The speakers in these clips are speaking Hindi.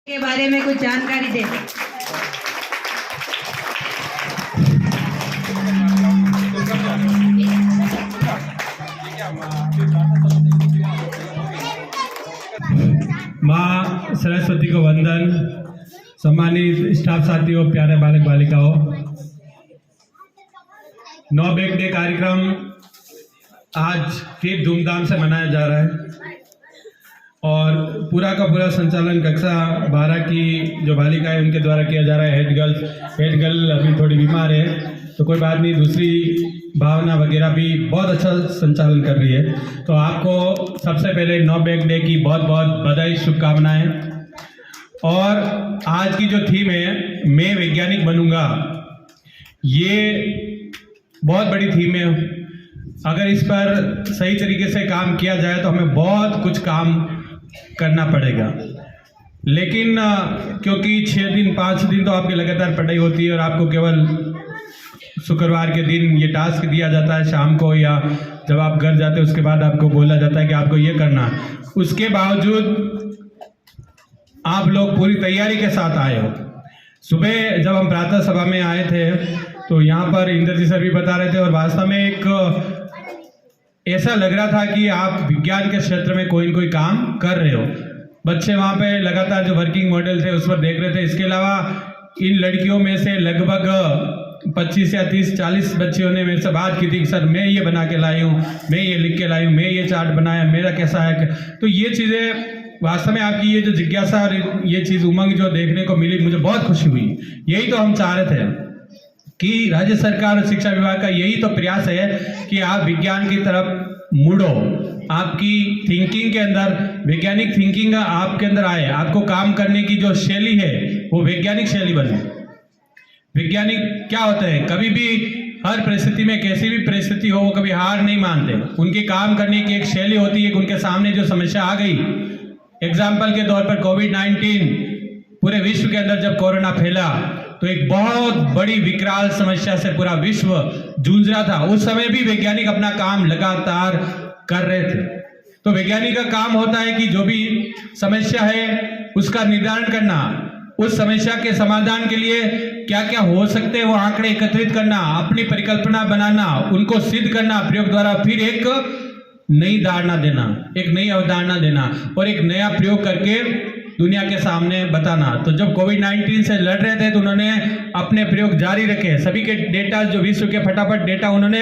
के बारे में कुछ जानकारी दे। माँ सरस्वती को वंदन। सम्मानित स्टाफ साथियों, प्यारे बालक बालिकाओं, नो बैग डे कार्यक्रम आज फिर धूमधाम से मनाया जा रहा है और पूरा का पूरा संचालन कक्षा 12 की जो बालिका है उनके द्वारा किया जा रहा है। हेड गर्ल अभी थोड़ी बीमार है तो कोई बात नहीं, दूसरी भावना वगैरह भी बहुत अच्छा संचालन कर रही है। तो आपको सबसे पहले नो बैग डे की बहुत बहुत बधाई, शुभकामनाएं। और आज की जो थीम है, मैं वैज्ञानिक बनूंगा, ये बहुत बड़ी थीम है। अगर इस पर सही तरीके से काम किया जाए तो हमें बहुत कुछ काम करना पड़ेगा। लेकिन क्योंकि 6 दिन 5 दिन तो आपकी लगातार पढ़ाई होती है और आपको केवल शुक्रवार के दिन ये टास्क दिया जाता है शाम को, या जब आप घर जाते हैं उसके बाद आपको बोला जाता है कि आपको ये करना है। उसके बावजूद आप लोग पूरी तैयारी के साथ आए हो। सुबह जब हम प्रातः सभा में आए थे तो यहाँ पर इंद्रजी सर भी बता रहे थे और वास्तव में एक ऐसा लग रहा था कि आप विज्ञान के क्षेत्र में कोई न कोई काम कर रहे हो। बच्चे वहाँ पे लगातार जो वर्किंग मॉडल थे उस पर देख रहे थे। इसके अलावा इन लड़कियों में से लगभग 25 या 30-40 बच्चियों ने मेरे से बात की थी कि सर मैं ये बना के लाई हूँ, मैं ये लिख के लाई हूँ, मैं ये चार्ट बनाया, मेरा कैसा है। तो ये चीज़ें वास्तव में आपकी ये जो जिज्ञासा और ये चीज़ उमंग जो देखने को मिली, मुझे बहुत खुशी हुई। यही तो हम चाह रहे थे कि राज्य सरकार और शिक्षा विभाग का यही तो प्रयास है कि आप विज्ञान की तरफ मुड़ो, आपकी थिंकिंग के अंदर वैज्ञानिक थिंकिंग आपके अंदर आए, आपको काम करने की जो शैली है वो वैज्ञानिक शैली बने। वैज्ञानिक क्या होते हैं, कभी भी हर परिस्थिति में, कैसी भी परिस्थिति हो, वो कभी हार नहीं मानते। उनके काम करने की एक शैली होती है कि उनके सामने जो समस्या आ गई, एग्जाम्पल के तौर पर कोविड-19 पूरे विश्व के अंदर जब कोरोना फैला तो एक बहुत बड़ी विकराल समस्या से पूरा विश्व जूझ रहा था। उस समय भी वैज्ञानिक अपना काम लगातार कर रहे थे। तो वैज्ञानिक का काम होता है कि जो भी समस्या है उसका निर्धारण करना, उस समस्या के समाधान के लिए क्या क्या हो सकते हैं वो आंकड़े एकत्रित करना, अपनी परिकल्पना बनाना, उनको सिद्ध करना प्रयोग द्वारा, फिर एक नई धारणा देना, एक नई अवधारणा देना और एक नया प्रयोग करके दुनिया के सामने बताना। तो जब कोविड-19 से लड़ रहे थे तो उन्होंने अपने प्रयोग जारी रखे। सभी के डेटा, जो विश्व के फटाफट डेटा उन्होंने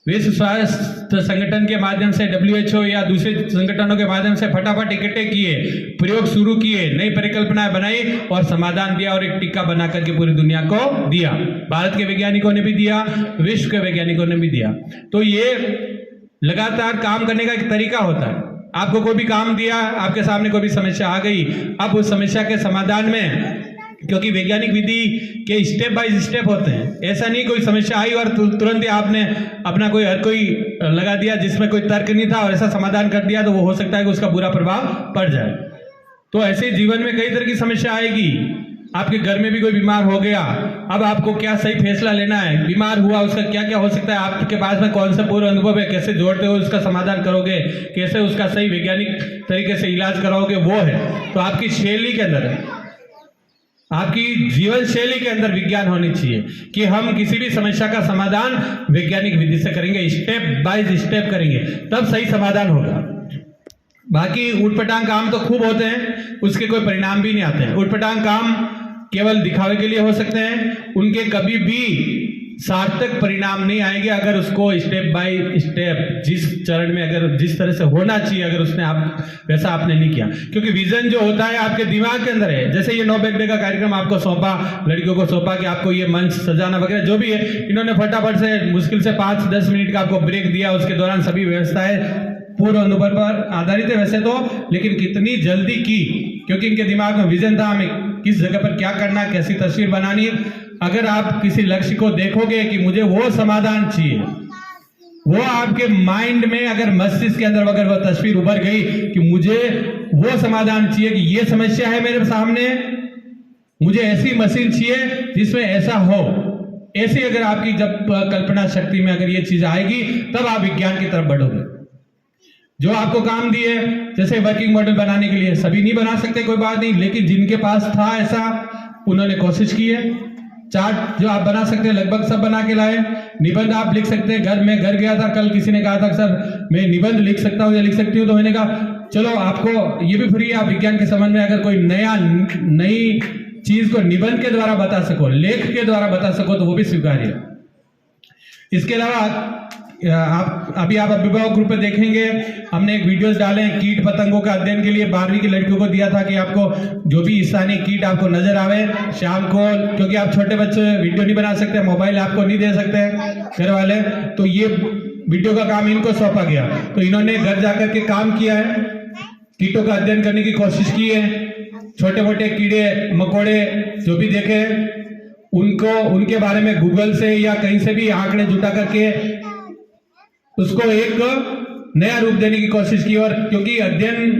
विश्व स्वास्थ्य संगठन के माध्यम से, WHO या दूसरे संगठनों के माध्यम से फटाफट इकट्ठे किए, प्रयोग शुरू किए, नई परिकल्पनाएं बनाई और समाधान दिया और एक टीका बना करके पूरी दुनिया को दिया। भारत के वैज्ञानिकों ने भी दिया, विश्व के वैज्ञानिकों ने भी दिया। तो ये लगातार काम करने का एक तरीका होता है। आपको कोई भी काम दिया, आपके सामने कोई भी समस्या आ गई, अब उस समस्या के समाधान में, क्योंकि वैज्ञानिक विधि के स्टेप बाय स्टेप होते हैं, ऐसा नहीं कोई समस्या आई और तुरंत ही आपने अपना हर कोई लगा दिया जिसमें कोई तर्क नहीं था और ऐसा समाधान कर दिया, तो वो हो सकता है कि उसका बुरा प्रभाव पड़ जाए। तो ऐसे जीवन में कई तरह की समस्या आएगी। आपके घर में भी कोई बीमार हो गया, अब आपको क्या सही फैसला लेना है, बीमार हुआ उसका क्या क्या हो सकता है, आपके पास में कौन सा पूर्व अनुभव है, कैसे जोड़ते हो उसका समाधान करोगे, कैसे उसका सही वैज्ञानिक तरीके से इलाज कराओगे, वो है। तो आपकी शैली के अंदर, आपकी जीवन शैली के अंदर विज्ञान होनी चाहिए कि हम किसी भी समस्या का समाधान वैज्ञानिक विधि से करेंगे, स्टेप बाय स्टेप करेंगे, तब सही समाधान होगा। बाकी उटपटांग काम तो खूब होते हैं, उसके कोई परिणाम भी नहीं आते हैं। उटपटांग काम केवल दिखावे के लिए हो सकते हैं, उनके कभी भी सार्थक परिणाम नहीं आएंगे अगर उसको स्टेप बाय स्टेप, जिस चरण में, अगर जिस तरह से होना चाहिए, अगर उसने आप वैसा आपने नहीं किया। क्योंकि विजन जो होता है आपके दिमाग के अंदर है। जैसे ये नो बैग डे का कार्यक्रम आपको सौंपा, लड़कियों को सौंपा कि आपको ये मंच सजाना वगैरह जो भी है, इन्होंने फटाफट से मुश्किल से 5-10 मिनट का आपको ब्रेक दिया। उसके दौरान सभी व्यवस्थाएं पूर्व अनुभव पर आधारित है वैसे तो, लेकिन कितनी जल्दी की, क्योंकि इनके दिमाग में विजन था हमें किस जगह पर क्या करना, कैसी तस्वीर बनानी। अगर आप किसी लक्ष्य को देखोगे कि मुझे वो समाधान चाहिए, वो आपके माइंड में, अगर मस्तिष्क के अंदर अगर वो तस्वीर उभर गई कि मुझे वो समाधान चाहिए, कि ये समस्या है मेरे सामने, मुझे ऐसी मशीन चाहिए जिसमें ऐसा हो, ऐसी अगर आपकी जब कल्पना शक्ति में अगर ये चीज आएगी, तब आप विज्ञान की तरफ बढ़ोगे। जो आपको काम दिए, जैसे वर्किंग मॉडल बनाने के लिए, सभी नहीं बना सकते, कोई बात नहीं, लेकिन जिनके पास था ऐसा, उन्होंने कोशिश की है। चार्ट जो आप बना सकते हैं लगभग सब बना के लाए। निबंध आप लिख सकते हैं। मैं घर गया था कल, किसी ने कहा था सर मैं निबंध लिख सकता हूँ या लिख सकती हूँ, तो मैंने कहा चलो आपको ये भी फ्री है, आप विज्ञान के संबंध में अगर कोई नई चीज को निबंध के द्वारा बता सको, लेख के द्वारा बता सको, तो वो भी स्वीकार्य है। इसके अलावा आप अभिभावक ग्रुप पे देखेंगे, हमने एक वीडियोस डाले हैं कीट पतंगों का अध्ययन के लिए। 12वीं की लड़कियों को दिया था कि आपको जो भी स्थानीय कीट आपको नजर आवे शाम को, क्योंकि आप छोटे बच्चे वीडियो नहीं बना सकते, मोबाइल आपको नहीं दे सकते घर वाले, तो ये वीडियो का काम इनको सौंपा गया। तो इन्होंने घर जाकर के काम किया है, कीटों का अध्ययन करने की कोशिश की है। छोटे मोटे कीड़े मकोड़े जो भी देखे उनको, उनके बारे में गूगल से या कहीं से भी आंकड़े जुटा करके उसको एक नया रूप देने की कोशिश की। और क्योंकि अध्ययन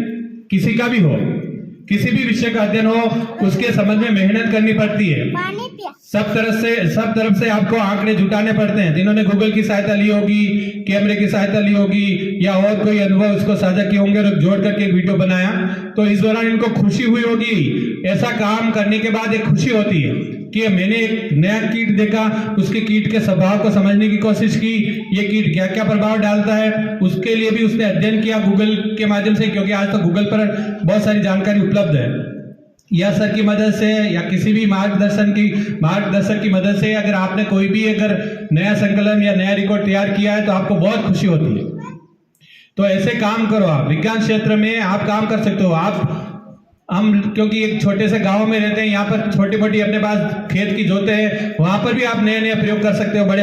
किसी का भी हो, किसी भी विषय का अध्ययन हो, उसके संबंध में मेहनत करनी पड़ती है। सब तरफ से आपको आंकड़े जुटाने पड़ते हैं। जिन्होंने गूगल की सहायता ली होगी, कैमरे की सहायता ली होगी, या और कोई अनुभव उसको साझा किए होंगे और जोड़ करके एक वीडियो बनाया, तो इस दौरान इनको खुशी हुई होगी। ऐसा काम करने के बाद एक खुशी होती है कि मैंने एक नया कीट देखा, उसके कीट के स्वभाव को समझने की कोशिश की, ये कीट क्या क्या प्रभाव डालता है, उसके लिए भी उसने अध्ययन किया गूगल के माध्यम से, क्योंकि आज तो गूगल पर बहुत सारी जानकारी उपलब्ध है। या सर की मदद से या किसी भी मार्गदर्शक की मदद से अगर आपने कोई भी अगर नया संकलन या नया रिकॉर्ड तैयार किया है तो आपको बहुत खुशी होती है। तो ऐसे काम करो, आप विज्ञान क्षेत्र में आप काम कर सकते हो। हम क्योंकि एक छोटे से गांव में रहते हैं, यहाँ पर छोटी मोटी अपने पास खेत की जोते हैं, वहां पर भी आप नए नए प्रयोग कर सकते हो। बड़े